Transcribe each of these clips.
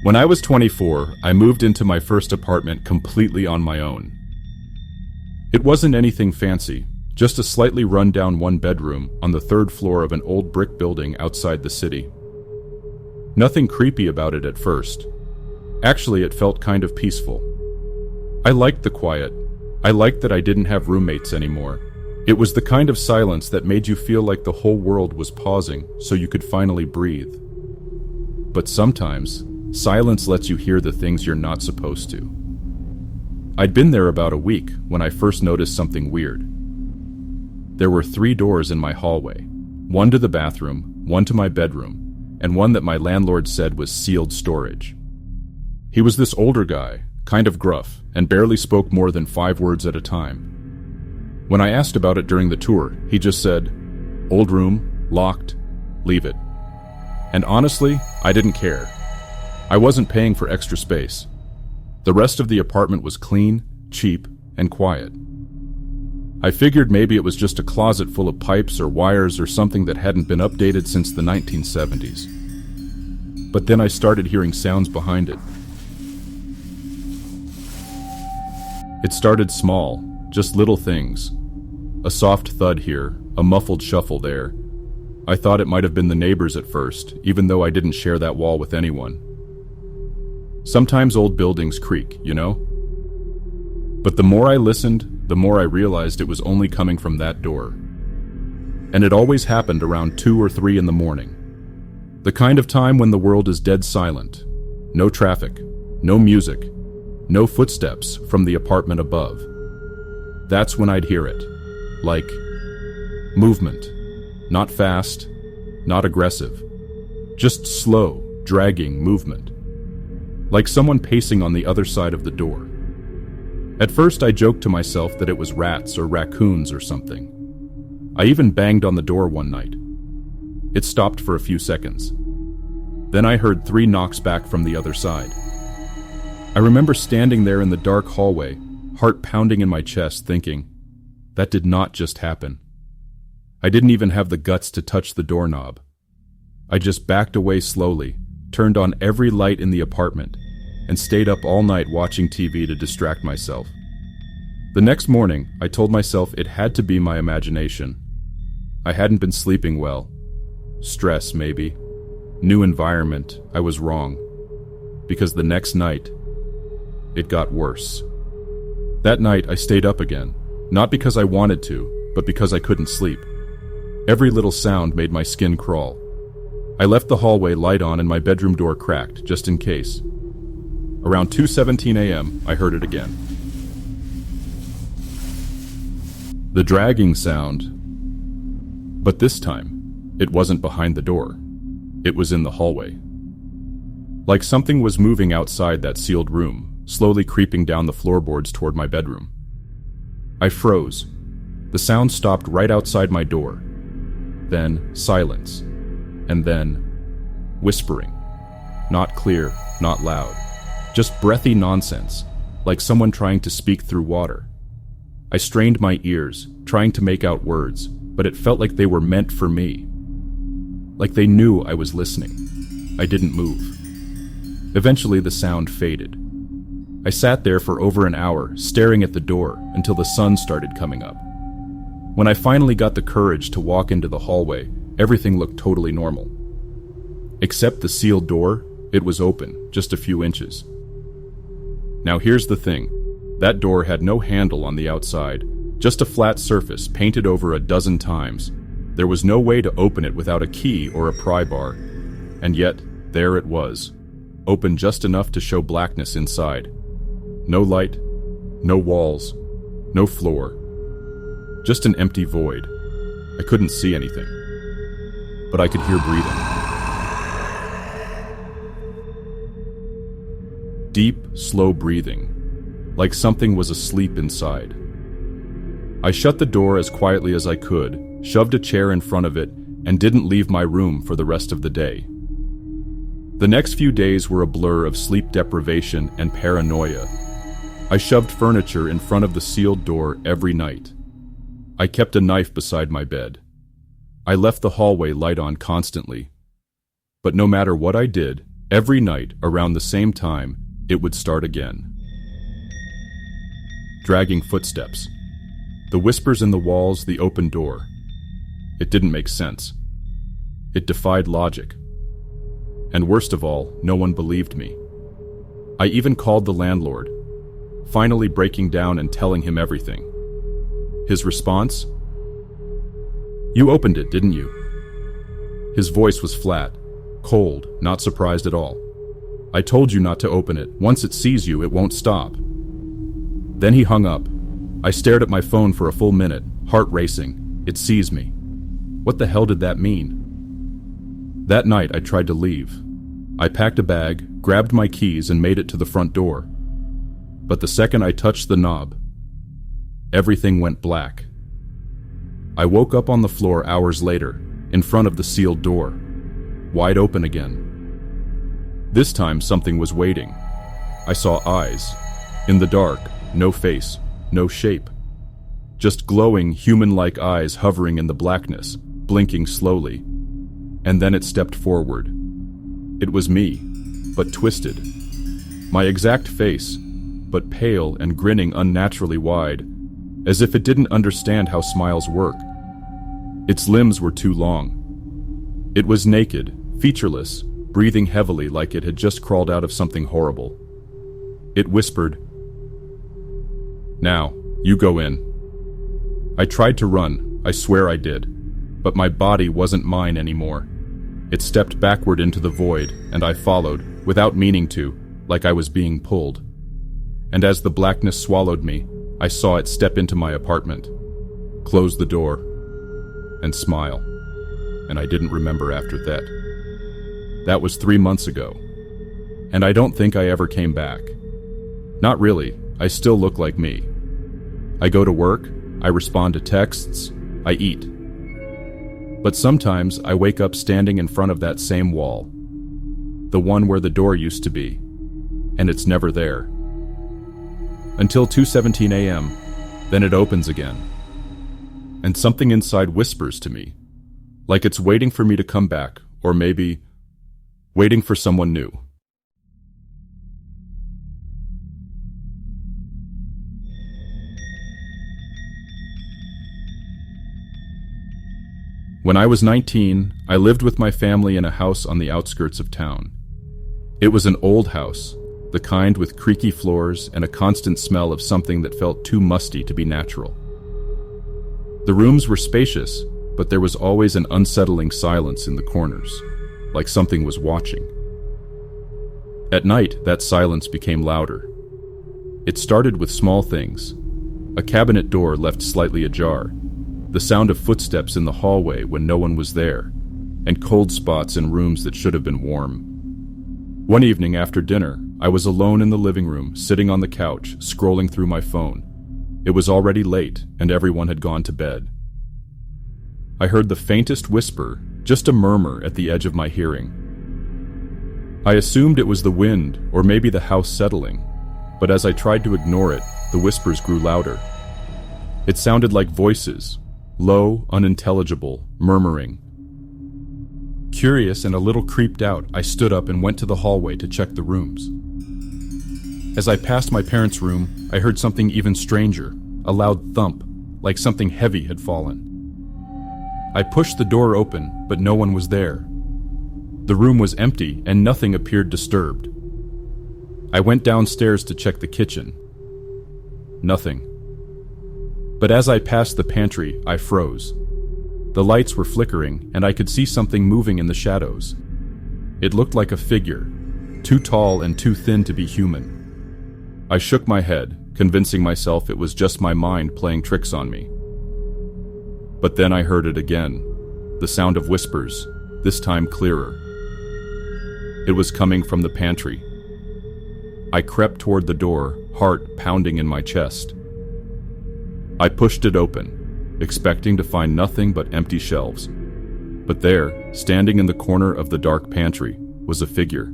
When I was 24, I moved into my first apartment completely on my own. It wasn't anything fancy, just a slightly run-down one-bedroom on the third floor of an old brick building outside the city. Nothing creepy about it at first. Actually, it felt kind of peaceful. I liked the quiet. I liked that I didn't have roommates anymore. It was the kind of silence that made you feel like the whole world was pausing so you could finally breathe. But sometimes, silence lets you hear the things you're not supposed to. I'd been there about a week when I first noticed something weird. There were 3 doors in my hallway, one to the bathroom, one to my bedroom, and one that my landlord said was sealed storage. He was this older guy, kind of gruff, and barely spoke more than 5 words at a time. When I asked about it during the tour, he just said, "Old room, locked, leave it." And honestly, I didn't care. I wasn't paying for extra space. The rest of the apartment was clean, cheap, and quiet. I figured maybe it was just a closet full of pipes or wires or something that hadn't been updated since the 1970s. But then I started hearing sounds behind it. It started small, just little things. A soft thud here, a muffled shuffle there. I thought it might have been the neighbors at first, even though I didn't share that wall with anyone. Sometimes old buildings creak, you know? But the more I listened, the more I realized it was only coming from that door. And it always happened around 2 or 3 in the morning. The kind of time when the world is dead silent. No traffic, no music, no footsteps from the apartment above. That's when I'd hear it. Like movement. Not fast, not aggressive. Just slow, dragging movement. Like someone pacing on the other side of the door. At first I joked to myself that it was rats or raccoons or something. I even banged on the door one night. It stopped for a few seconds. Then I heard 3 knocks back from the other side. I remember standing there in the dark hallway, heart pounding in my chest, thinking, that did not just happen. I didn't even have the guts to touch the doorknob. I just backed away slowly, turned on every light in the apartment, and stayed up all night watching TV to distract myself. The next morning, I told myself it had to be my imagination. I hadn't been sleeping well. Stress, maybe. New environment. I was wrong. Because the next night, it got worse. That night, I stayed up again, not because I wanted to, but because I couldn't sleep. Every little sound made my skin crawl. I left the hallway light on and my bedroom door cracked, just in case. Around 2:17 a.m., I heard it again. The dragging sound. But this time, it wasn't behind the door. It was in the hallway. Like something was moving outside that sealed room, slowly creeping down the floorboards toward my bedroom. I froze. The sound stopped right outside my door. Then silence. And then whispering. Not clear, not loud. Just breathy nonsense, like someone trying to speak through water. I strained my ears, trying to make out words, but it felt like they were meant for me. Like they knew I was listening. I didn't move. Eventually the sound faded. I sat there for over an hour, staring at the door until the sun started coming up. When I finally got the courage to walk into the hallway, everything looked totally normal. Except the sealed door, it was open, just a few inches. Now here's the thing. That door had no handle on the outside, just a flat surface painted over a dozen times. There was no way to open it without a key or a pry bar. And yet, there it was, open just enough to show blackness inside. No light, no walls, no floor. Just an empty void. I couldn't see anything, but I could hear breathing. Deep, slow breathing, like something was asleep inside. I shut the door as quietly as I could, shoved a chair in front of it, and didn't leave my room for the rest of the day. The next few days were a blur of sleep deprivation and paranoia. I shoved furniture in front of the sealed door every night. I kept a knife beside my bed. I left the hallway light on constantly. But no matter what I did, Every night, around the same time, it would start again. Dragging footsteps. The whispers in the walls, the open door. It didn't make sense. It defied logic. And worst of all, no one believed me. I even called the landlord, finally breaking down and telling him everything. His response? "You opened it, didn't you?" His voice was flat, cold, not surprised at all. "I told you not to open it. Once it sees you, it won't stop." Then he hung up. I stared at my phone for a full minute, heart racing. It sees me. What the hell did that mean? That night, I tried to leave. I packed a bag, grabbed my keys, and made it to the front door. But the second I touched the knob, everything went black. I woke up on the floor hours later, in front of the sealed door, wide open again. This time, something was waiting. I saw eyes. In the dark, no face, no shape. Just glowing, human-like eyes hovering in the blackness, blinking slowly. And then it stepped forward. It was me, but twisted. My exact face, but pale and grinning unnaturally wide, as if it didn't understand how smiles work. Its limbs were too long. It was naked, featureless, breathing heavily like it had just crawled out of something horrible. It whispered, "Now, you go in." I tried to run, I swear I did, but my body wasn't mine anymore. It stepped backward into the void, and I followed, without meaning to, like I was being pulled. And as the blackness swallowed me, I saw it step into my apartment, close the door, and smile. And I didn't remember after that. That was 3 months ago. And I don't think I ever came back. Not really, I still look like me. I go to work, I respond to texts, I eat. But sometimes I wake up standing in front of that same wall, the one where the door used to be, and it's never there. Until 2:17 a.m., then it opens again. And something inside whispers to me, like it's waiting for me to come back, or maybe waiting for someone new. When I was 19, I lived with my family in a house on the outskirts of town. It was an old house, the kind with creaky floors and a constant smell of something that felt too musty to be natural. The rooms were spacious, but there was always an unsettling silence in the corners, like something was watching. At night, that silence became louder. It started with small things. A cabinet door left slightly ajar, the sound of footsteps in the hallway when no one was there, and cold spots in rooms that should have been warm. One evening after dinner, I was alone in the living room, sitting on the couch, scrolling through my phone. It was already late, and everyone had gone to bed. I heard the faintest whisper, just a murmur at the edge of my hearing. I assumed it was the wind, or maybe the house settling, but as I tried to ignore it, the whispers grew louder. It sounded like voices, low, unintelligible, murmuring. Curious and a little creeped out, I stood up and went to the hallway to check the rooms. As I passed my parents' room, I heard something even stranger, a loud thump, like something heavy had fallen. I pushed the door open, but no one was there. The room was empty and nothing appeared disturbed. I went downstairs to check the kitchen. Nothing. But as I passed the pantry, I froze. The lights were flickering, and I could see something moving in the shadows. It looked like a figure, too tall and too thin to be human. I shook my head, convincing myself it was just my mind playing tricks on me. But then I heard it again, the sound of whispers, this time clearer. It was coming from the pantry. I crept toward the door, heart pounding in my chest. I pushed it open, expecting to find nothing but empty shelves. But there, standing in the corner of the dark pantry, was a figure.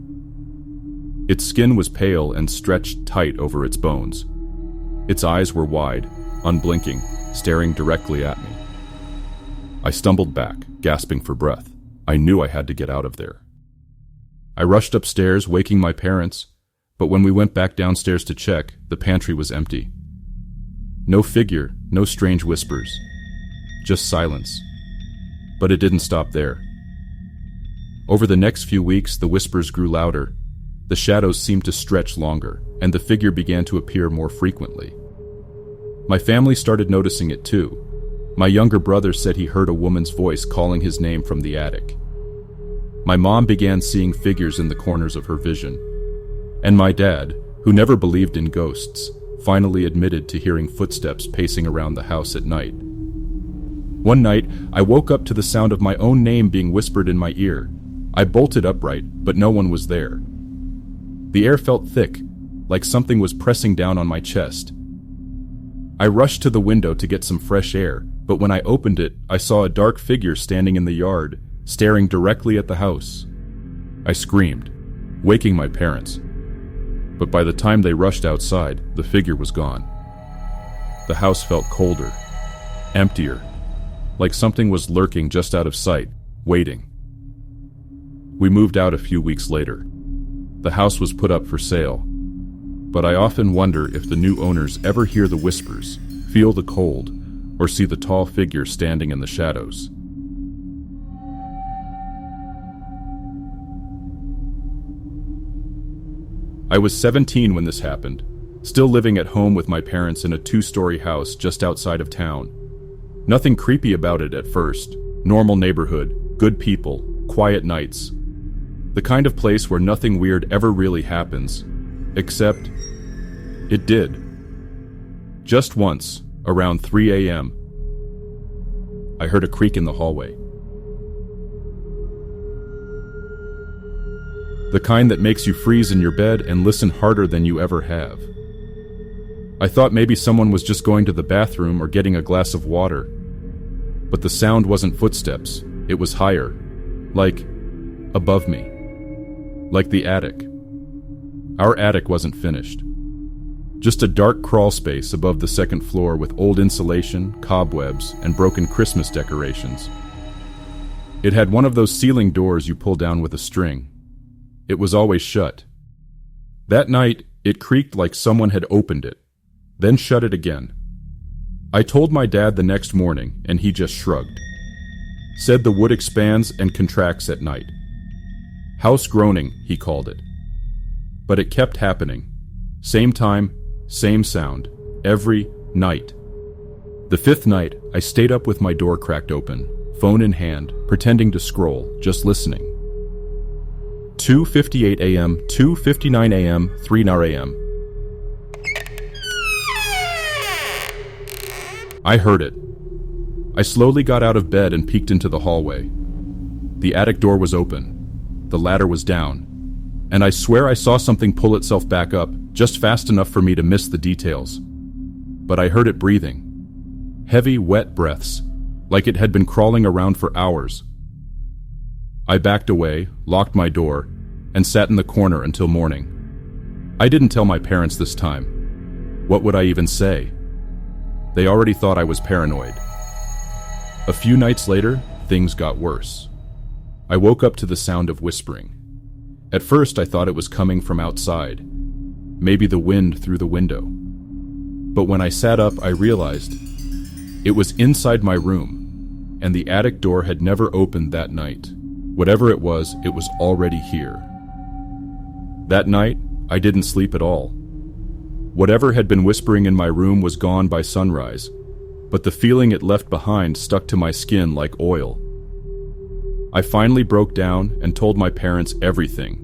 Its skin was pale and stretched tight over its bones. Its eyes were wide, unblinking, staring directly at me. I stumbled back, gasping for breath. I knew I had to get out of there. I rushed upstairs, waking my parents, but when we went back downstairs to check, the pantry was empty. No figure, no strange whispers, just silence. But it didn't stop there. Over the next few weeks, the whispers grew louder, the shadows seemed to stretch longer, and the figure began to appear more frequently. My family started noticing it too. My younger brother said he heard a woman's voice calling his name from the attic. My mom began seeing figures in the corners of her vision. And my dad, who never believed in ghosts, finally admitted to hearing footsteps pacing around the house at night. One night, I woke up to the sound of my own name being whispered in my ear. I bolted upright, but no one was there. The air felt thick, like something was pressing down on my chest. I rushed to the window to get some fresh air, but when I opened it, I saw a dark figure standing in the yard, staring directly at the house. I screamed, waking my parents. But by the time they rushed outside, the figure was gone. The house felt colder, emptier, like something was lurking just out of sight, waiting. We moved out a few weeks later. The house was put up for sale, but I often wonder if the new owners ever hear the whispers, feel the cold, or see the tall figure standing in the shadows. I was 17 when this happened, still living at home with my parents in a 2-story house just outside of town. Nothing creepy about it at first. Normal neighborhood, good people, quiet nights. The kind of place where nothing weird ever really happens. Except, it did. Just once, around 3 a.m., I heard a creak in the hallway. The kind that makes you freeze in your bed and listen harder than you ever have. I thought maybe someone was just going to the bathroom or getting a glass of water. But the sound wasn't footsteps, it was higher, like above me, like the attic. Our attic wasn't finished. Just a dark crawl space above the second floor with old insulation, cobwebs, and broken Christmas decorations. It had one of those ceiling doors you pull down with a string. It was always shut. That night, it creaked like someone had opened it, then shut it again. I told my dad the next morning, and he just shrugged. Said the wood expands and contracts at night. House groaning, he called it. But it kept happening. Same time, same sound, every night. The 5th night, I stayed up with my door cracked open, phone in hand, pretending to scroll, just listening. 2:58 a.m., 2:59 a.m., 3:00 a.m. I heard it. I slowly got out of bed and peeked into the hallway. The attic door was open. The ladder was down. And I swear I saw something pull itself back up, just fast enough for me to miss the details. But I heard it breathing. Heavy, wet breaths, like it had been crawling around for hours. I backed away, locked my door, and sat in the corner until morning. I didn't tell my parents this time. What would I even say? They already thought I was paranoid. A few nights later, things got worse. I woke up to the sound of whispering. At first, I thought it was coming from outside, maybe the wind through the window. But when I sat up, I realized it was inside my room, and the attic door had never opened that night. Whatever it was already here. That night, I didn't sleep at all. Whatever had been whispering in my room was gone by sunrise, but the feeling it left behind stuck to my skin like oil. I finally broke down and told my parents everything.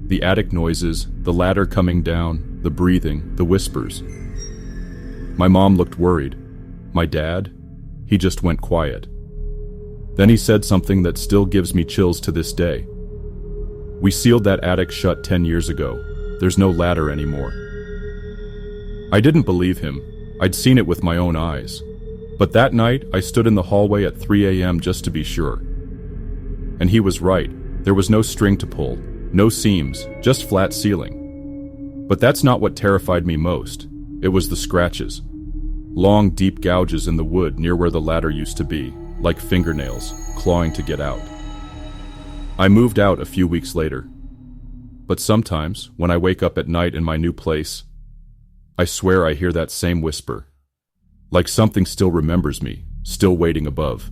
The attic noises, the ladder coming down, the breathing, the whispers. My mom looked worried. My dad, he just went quiet. Then he said something that still gives me chills to this day. We sealed that attic shut 10 years ago. There's no ladder anymore. I didn't believe him. I'd seen it with my own eyes. But that night, I stood in the hallway at 3 a.m. just to be sure. And he was right. There was no string to pull, no seams, just flat ceiling. But that's not what terrified me most. It was the scratches. Long, deep gouges in the wood near where the ladder used to be, like fingernails, clawing to get out. I moved out a few weeks later. But sometimes, when I wake up at night in my new place, I swear I hear that same whisper. Like something still remembers me, still waiting above.